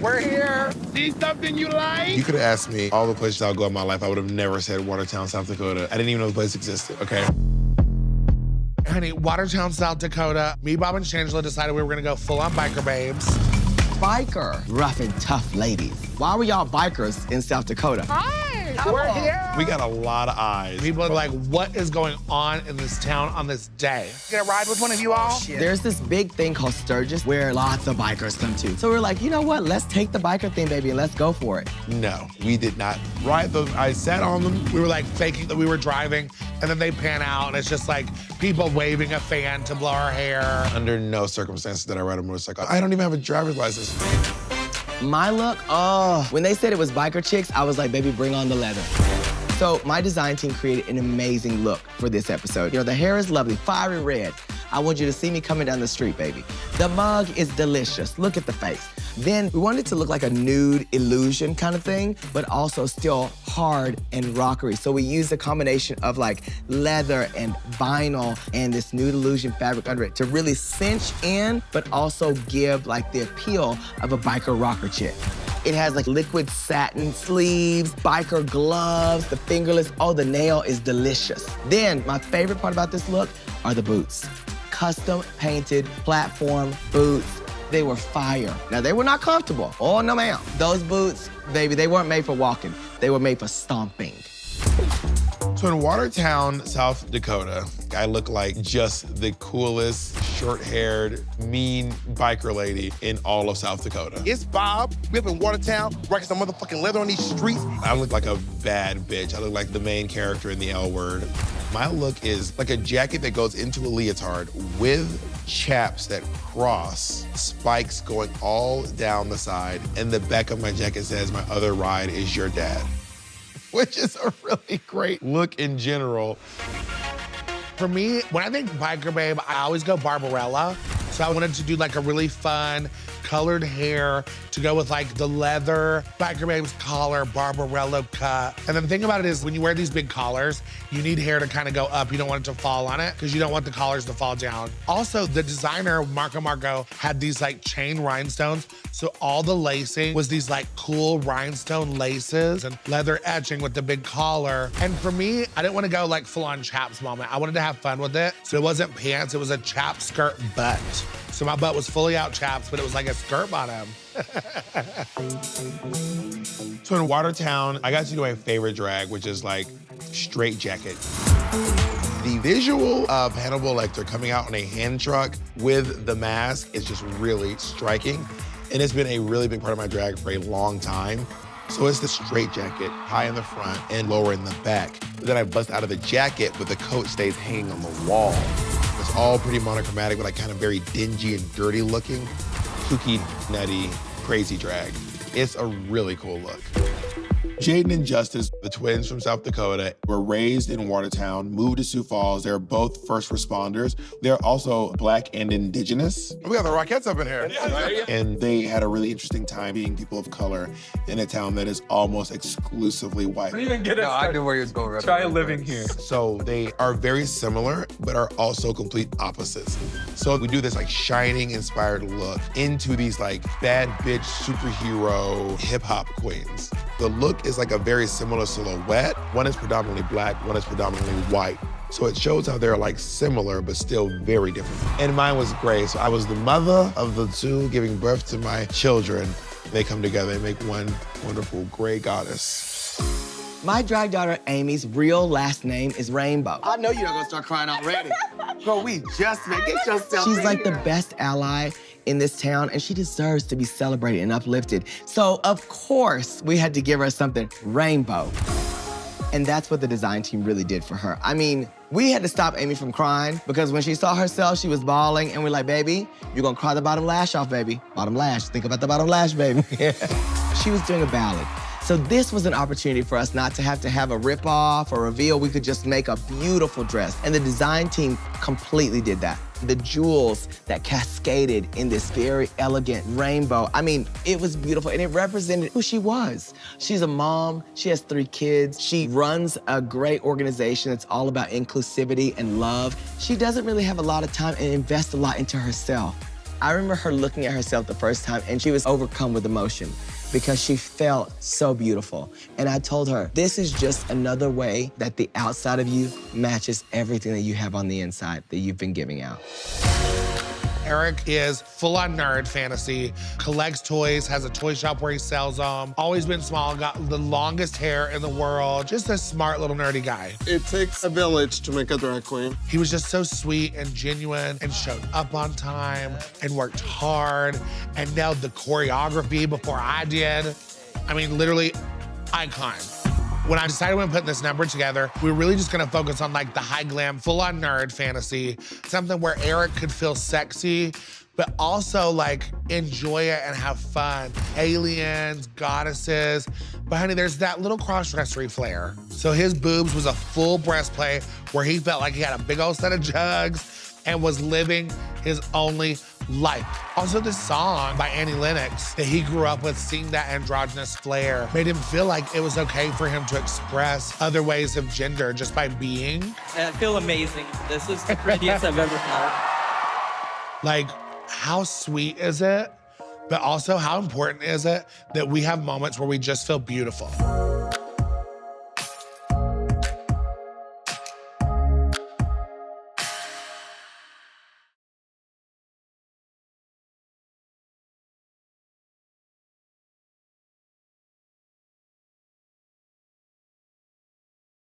We're here. See something you like? You could have asked me all the places I'll go in my life. I would have never said Watertown, South Dakota. I didn't even know the place existed, okay? Honey, Watertown, South Dakota. Me, Bob, and Shangela decided we were gonna go full-on biker babes. Biker, rough and tough ladies. Why were y'all bikers in South Dakota? Hi, we're here. We got a lot of eyes. People are like, what is going on in this town on this day? Get a ride with one of you all? There's this big thing called Sturgis where lots of bikers come to. So we're like, you know what? Let's take the biker thing, baby, and let's go for it. No, we did not ride those. I sat on them. We were like faking that we were driving, and then they pan out, and it's just like people waving a fan to blow our hair. Under no circumstances did I ride a motorcycle. I don't even have a driver's license. My look, when they said it was biker chicks, I was like, baby, bring on the leather. So my design team created an amazing look for this episode. You know, the hair is lovely, fiery red. I want you to see me coming down the street, baby. The mug is delicious. Look at the face. Then we wanted it to look like a nude illusion kind of thing, but also still hard and rockery. So we used a combination of like leather and vinyl and this nude illusion fabric under it to really cinch in, but also give like the appeal of a biker rocker chick. It has like liquid satin sleeves, biker gloves, the fingerless. Oh, the nail is delicious. Then my favorite part about this look are the boots. Custom painted platform boots. They were fire. Now, they were not comfortable. Oh, no, ma'am. Those boots, baby, they weren't made for walking. They were made for stomping. So in Watertown, South Dakota, I look like just the coolest, short-haired, mean biker lady in all of South Dakota. It's Bob. We up in Watertown, rocking some motherfucking leather on these streets. I look like a bad bitch. I look like the main character in the L Word. My look is like a jacket that goes into a leotard with chaps that cross, spikes going all down the side, and the back of my jacket says, "My other ride is your dad," which is a really great look in general. For me, when I think biker babe, I always go Barbarella. So I wanted to do like a really fun, colored hair to go with like the leather, biker babe's collar, Barbarella cut. And then the thing about it is when you wear these big collars, you need hair to kind of go up. You don't want it to fall on it because you don't want the collars to fall down. Also, the designer, Marco, had these like chain rhinestones. So all the lacing was these like cool rhinestone laces and leather etching with the big collar. And for me, I didn't want to go like full on chaps moment. I wanted to have fun with it. So it wasn't pants, it was a chap skirt butt. So my butt was fully out chaps, but it was like a skirt bottom. So in Watertown, I got to do my favorite drag, which is like straight jacket. The visual of Hannibal Lecter coming out on a hand truck with the mask is just really striking. And it's been a really big part of my drag for a long time. So it's the straight jacket, high in the front and lower in the back. Then I bust out of the jacket, but the coat stays hanging on the wall. It's all pretty monochromatic, but like kind of very dingy and dirty looking. Kooky, nutty, crazy drag. It's a really cool look. Jaden and Justice, the twins from South Dakota, were raised in Watertown, moved to Sioux Falls. They're both first responders. They're also Black and Indigenous. We got the Rockettes up in here. And they had a really interesting time being people of color in a town that is almost exclusively white. I knew where he was going. Try living here. So they are very similar, but are also complete opposites. So we do this like Shining inspired look into these like bad bitch superhero hip hop queens. The look is like a very similar silhouette. One is predominantly black, one is predominantly white. So it shows how they're like similar, but still very different. And mine was gray. So I was the mother of the two giving birth to my children. They come together and make one wonderful gray goddess. My drag daughter, Amy's real last name is Rainbow. I know you're not gonna start crying already. Bro, we just met. Get yourself She's like the best ally in this town, and she deserves to be celebrated and uplifted. So, of course, we had to give her something rainbow. And that's what the design team really did for her. I mean, we had to stop Amy from crying because when she saw herself, she was bawling, and we're like, baby, you're gonna cry the bottom lash off, baby. Bottom lash, think about the bottom lash, baby. She was doing a ballad. So this was an opportunity for us not to have a rip-off or reveal. We could just make a beautiful dress. And the design team completely did that. The jewels that cascaded in this very elegant rainbow. I mean, it was beautiful and it represented who she was. She's a mom, she has 3 kids. She runs a great organization that's all about inclusivity and love. She doesn't really have a lot of time and invest a lot into herself. I remember her looking at herself the first time and she was overcome with emotion because she felt so beautiful. And I told her, this is just another way that the outside of you matches everything that you have on the inside that you've been giving out. Eric is full-on nerd fantasy, collects toys, has a toy shop where he sells them, always been small, got the longest hair in the world, just a smart little nerdy guy. It takes a village to make a drag queen. He was just so sweet and genuine and showed up on time and worked hard and nailed the choreography before I did. I mean, literally, icon. When I decided when putting this number together, we were really just gonna focus on like the high glam, full-on nerd fantasy, something where Eric could feel sexy, but also like enjoy it and have fun. Aliens, goddesses, but honey, there's that little cross-dressery flair. So his boobs was a full breastplate where he felt like he had a big old set of jugs and was living his only life. Also, this song by Annie Lennox that he grew up with, seeing that androgynous flair, made him feel like it was okay for him to express other ways of gender just by being. I feel amazing. This is the prettiest I've ever felt. Like, how sweet is it? But also, how important is it that we have moments where we just feel beautiful?